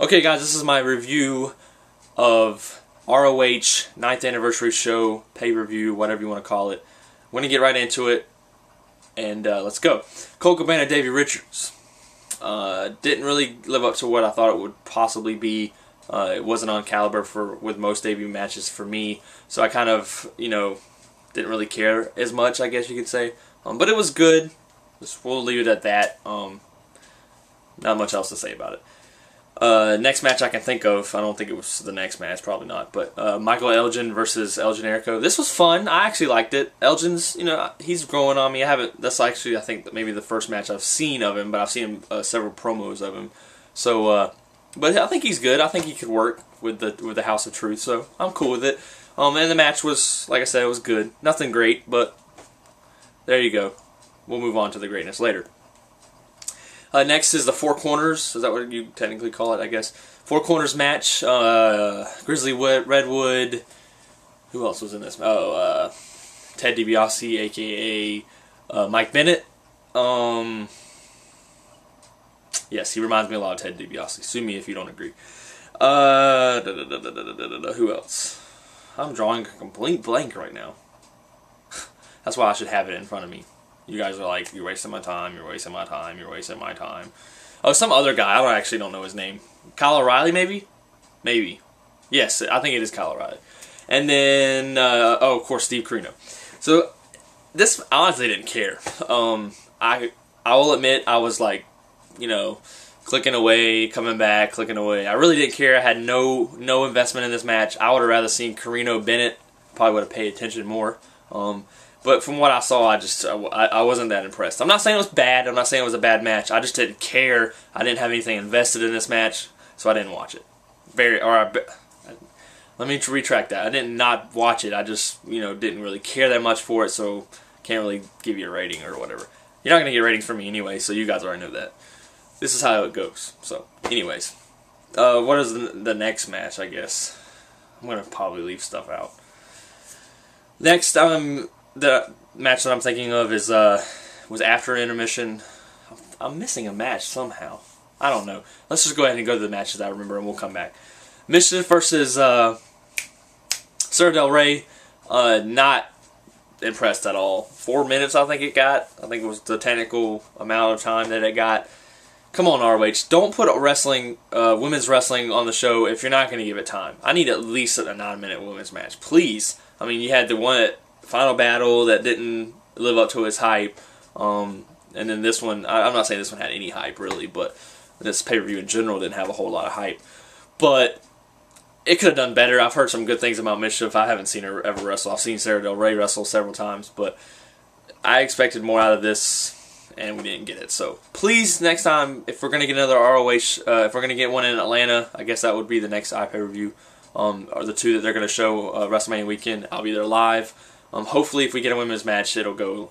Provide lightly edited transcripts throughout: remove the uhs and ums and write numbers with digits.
Okay guys, this is my review of ROH 9th anniversary show, pay-per-view, whatever you want to call it. I'm going to get right into it, and let's go. Colt Cabana, Davey Richards. Didn't really live up to what I thought it would possibly be. It wasn't on caliber with most debut matches for me, so I kind of, didn't really care as much, I guess you could say. But it was good. We'll leave it at that. Not much else to say about it. Next match I can think of, I don't think it was the next match, probably not, but Michael Elgin versus El Generico. This was fun. I actually liked it. Elgin's, he's growing on me. That's actually, I think, maybe the first match I've seen of him, but I've seen several promos of him. So, but I think he's good. I think he could work with the House of Truth, so I'm cool with it. And the match was, like I said, it was good. Nothing great, but there you go. We'll move on to the greatness later. Next is the Four Corners. Is that what you technically call it, I guess? Four Corners match. Grizzly Redwood. Who else was in this? Oh, Ted DiBiase, a.k.a. Mike Bennett. Yes, he reminds me a lot of Ted DiBiase. Sue me if you don't agree. Who else? I'm drawing a complete blank right now. That's why I should have it in front of me. You guys are like, you're wasting my time, you're wasting my time, you're wasting my time. Oh, some other guy, I actually don't know his name. Kyle O'Reilly, maybe? Maybe. Yes, I think it is Kyle O'Reilly. And then, oh, of course, Steve Corino. So, this, I honestly didn't care. I will admit, I was like, clicking away, coming back, clicking away. I really didn't care. I had no investment in this match. I would have rather seen Corino Bennett. Probably would have paid attention more. But from what I saw, I wasn't that impressed. I'm not saying it was bad. I'm not saying it was a bad match. I just didn't care. I didn't have anything invested in this match, so I didn't watch it. Let me retract that. I did not watch it. I just, didn't really care that much for it, so can't really give you a rating or whatever. You're not going to get ratings from me anyway, so you guys already know that. This is how it goes. So, anyways. What is the next match, I guess? I'm going to probably leave stuff out. Next, the match that I'm thinking of is was after intermission. I'm missing a match somehow. I don't know. Let's just go ahead and go to the matches I remember, and we'll come back. Mischief versus Sarah Del Rey. Not impressed at all. 4 minutes, I think it got. I think it was the technical amount of time that it got. Come on, ROH. Don't put wrestling, women's wrestling on the show if you're not going to give it time. I need at least a 9-minute women's match. Please. I mean, you had the one at Final Battle that didn't live up to its hype. And then this one, I'm not saying this one had any hype, really, but this pay-per-view in general didn't have a whole lot of hype. But it could have done better. I've heard some good things about Mischief. I haven't seen her ever wrestle. I've seen Sarah Del Rey wrestle several times, but I expected more out of this, and we didn't get it. So please, next time, if we're going to get another ROH, if we're going to get one in Atlanta, I guess that would be the next iPay-per-view, or the two that they're going to show WrestleMania weekend. I'll be there live. Hopefully, if we get a women's match, it'll go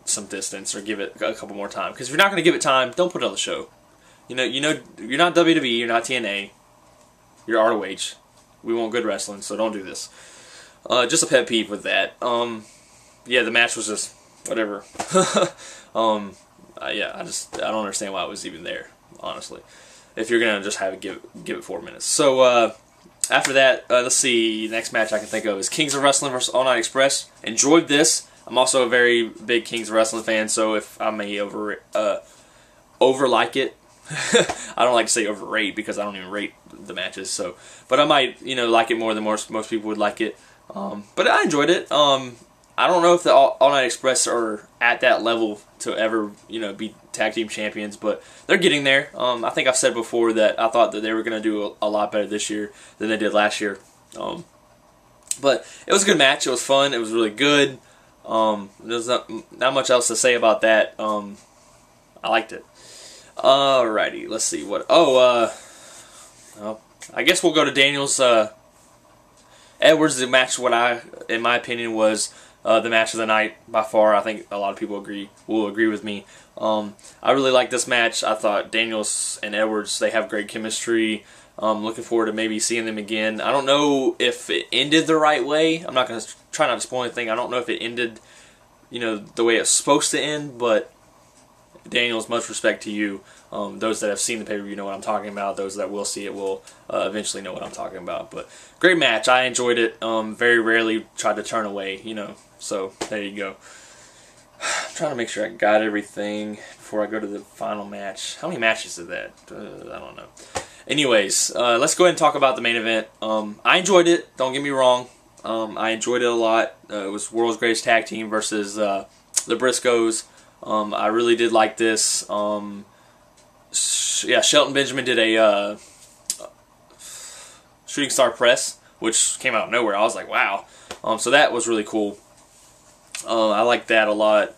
some distance, or give it a couple more time. Because if you're not going to give it time, don't put it on the show. You're not WWE, you're not TNA, you're ROH. We want good wrestling, so don't do this. Just a pet peeve with that. Yeah, the match was just whatever. Yeah, I don't understand why it was even there, honestly. If you're gonna just have it give it 4 minutes. So after that, let's see. Next match I can think of is Kings of Wrestling versus All Night Express. Enjoyed this. I'm also a very big Kings of Wrestling fan, so if I may over-like it, I don't like to say overrate because I don't even rate the matches. So, but I might like it more than most people would like it. But I enjoyed it. I don't know if the All Night Express are at that level to ever be tag team champions, but they're getting there. I think I've said before that I thought that they were going to do a lot better this year than they did last year. But it was a good match. It was fun. It was really good. There's not much else to say about that. I liked it. Alrighty, let's see what. Well, I guess we'll go to Daniels Edwards. The match, in my opinion, was the match of the night by far. I think a lot of people will agree with me. I really like this match. I thought Daniels and Edwards, they have great chemistry. Looking forward to maybe seeing them again. I don't know if it ended the right way. I'm not going to try not to spoil anything. I don't know if it ended, the way it's supposed to end, but Daniels, much respect to you. Those that have seen the pay-per-view know what I'm talking about. Those that will see it will eventually know what I'm talking about. But great match. I enjoyed it. Very rarely tried to turn away, you know. So there you go. I'm trying to make sure I got everything before I go to the final match. How many matches is that? I don't know. Anyways, let's go ahead and talk about the main event. I enjoyed it. Don't get me wrong. I enjoyed it a lot. It was World's Greatest Tag Team versus the Briscoes. I really did like this. Yeah, Shelton Benjamin did a shooting star press, which came out of nowhere. I was like, wow. So that was really cool. I like that a lot.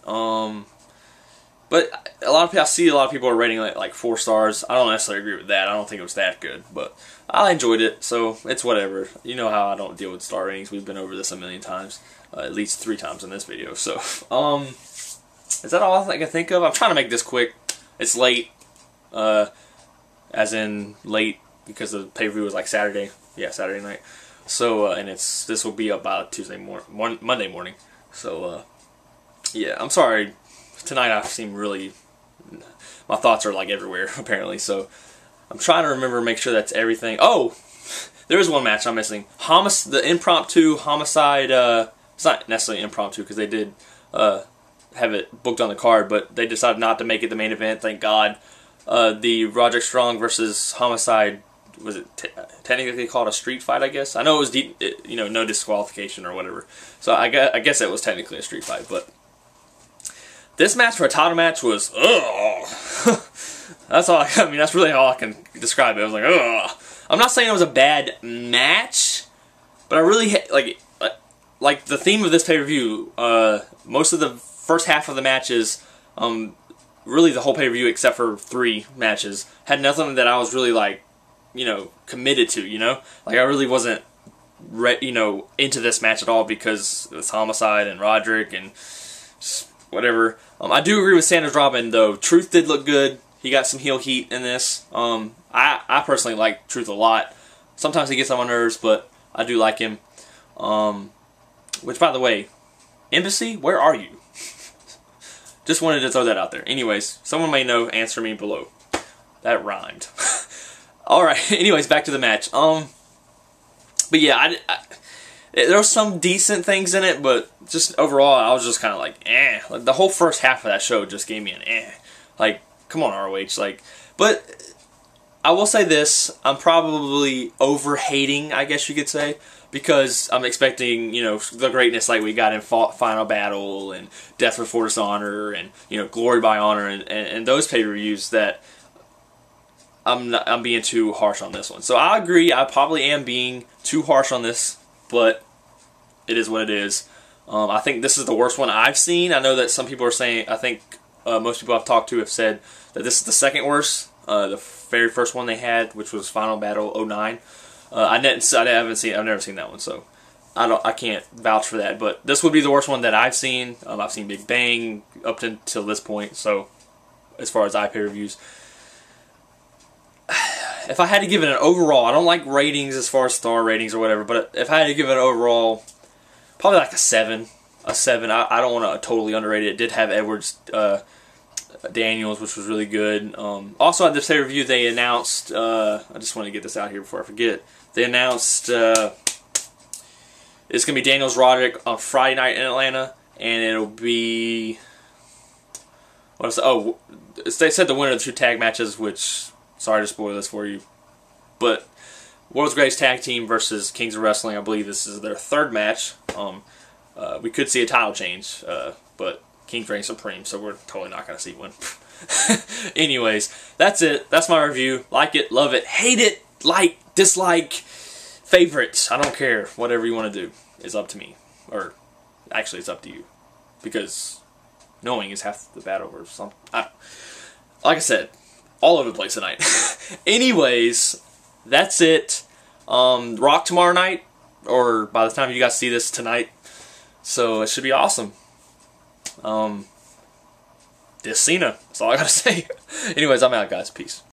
But I see a lot of people are rating it like 4 stars. I don't necessarily agree with that. I don't think it was that good, but I enjoyed it, so it's whatever. You know how I don't deal with star ratings. We've been over this a million times, at least 3 times in this video. So, is that all I can think of? I'm trying to make this quick. It's late. As in late because the pay-per-view was like Saturday. Yeah, Saturday night. So, and this will be about Monday morning. So, yeah, I'm sorry. Tonight I seem really, my thoughts are like everywhere apparently. So, I'm trying to remember, make sure that's everything. Oh, there is one match I'm missing. The impromptu homicide. It's not necessarily impromptu because they did have it booked on the card, but they decided not to make it the main event. Thank God. The Roderick Strong versus Homicide, was it technically called a street fight, I guess? I know it was, you know, no disqualification or whatever. So I guess it was technically a street fight, but this match for a title match was, ugh. That's all, I mean, that's really all I can describe it. I was like, ugh. I'm not saying it was a bad match, but I really, like the theme of this pay-per-view, most of the first half of the matches, really the whole pay-per-view except for 3 matches, had nothing that I was really like, you know, committed to, you know? Like I really wasn't, you know, into this match at all because it's Homicide and Roderick and whatever. I do agree with Sanders Robin though. Truth did look good. He got some heel heat in this. I personally like Truth a lot. Sometimes he gets on my nerves, but I do like him. Which, by the way, Embassy, where are you? Just wanted to throw that out there. Anyways, someone may know, answer me below. That rhymed. Alright, anyways, back to the match. But yeah, there were some decent things in it, but just overall, I was just kind of like, eh. Like, the whole first half of that show just gave me an eh. Like, come on, ROH. Like, but I will say this, I'm probably over-hating, I guess you could say, because I'm expecting, you know, the greatness like we got in Final Battle and Death Before Dishonor and, you know, Glory by Honor and those pay-per-views that I'm being too harsh on this one. So I agree, I probably am being too harsh on this, but it is what it is. I think this is the worst one I've seen. I know that some people are saying, I think most people I've talked to have said that this is the second worst. The very first one they had, which was Final Battle 09. I've never seen that one, so I can't vouch for that. But this would be the worst one that I've seen. I've seen Big Bang up until this point. So as far as pay-per-views, if I had to give it an overall, I don't like ratings as far as star ratings or whatever. But if I had to give it an overall, probably like a 7. A 7. I don't want to totally underrate it. It did have Edwards Daniels, which was really good. Also at this pay-per-view, they announced, I just want to get this out here before I forget, they announced it's going to be Daniels Roderick on Friday night in Atlanta, and it'll be, they said the winner of the 2 tag matches, which, sorry to spoil this for you, but World's Greatest Tag Team versus Kings of Wrestling, I believe this is their 3rd match. We could see a title change, but Kings reign supreme, so we're totally not going to see one. Anyways, that's it. That's my review. Like it, love it, hate it, like, dislike, favorite. I don't care. Whatever you want to do is up to me. Or, actually, it's up to you. Because knowing is half the battle or something. Like I said, all over the place tonight. Anyways, that's it. Rock tomorrow night, or by the time you guys see this tonight. So, it should be awesome. This Cena. That's all I gotta say. Anyways, I'm out, guys. Peace.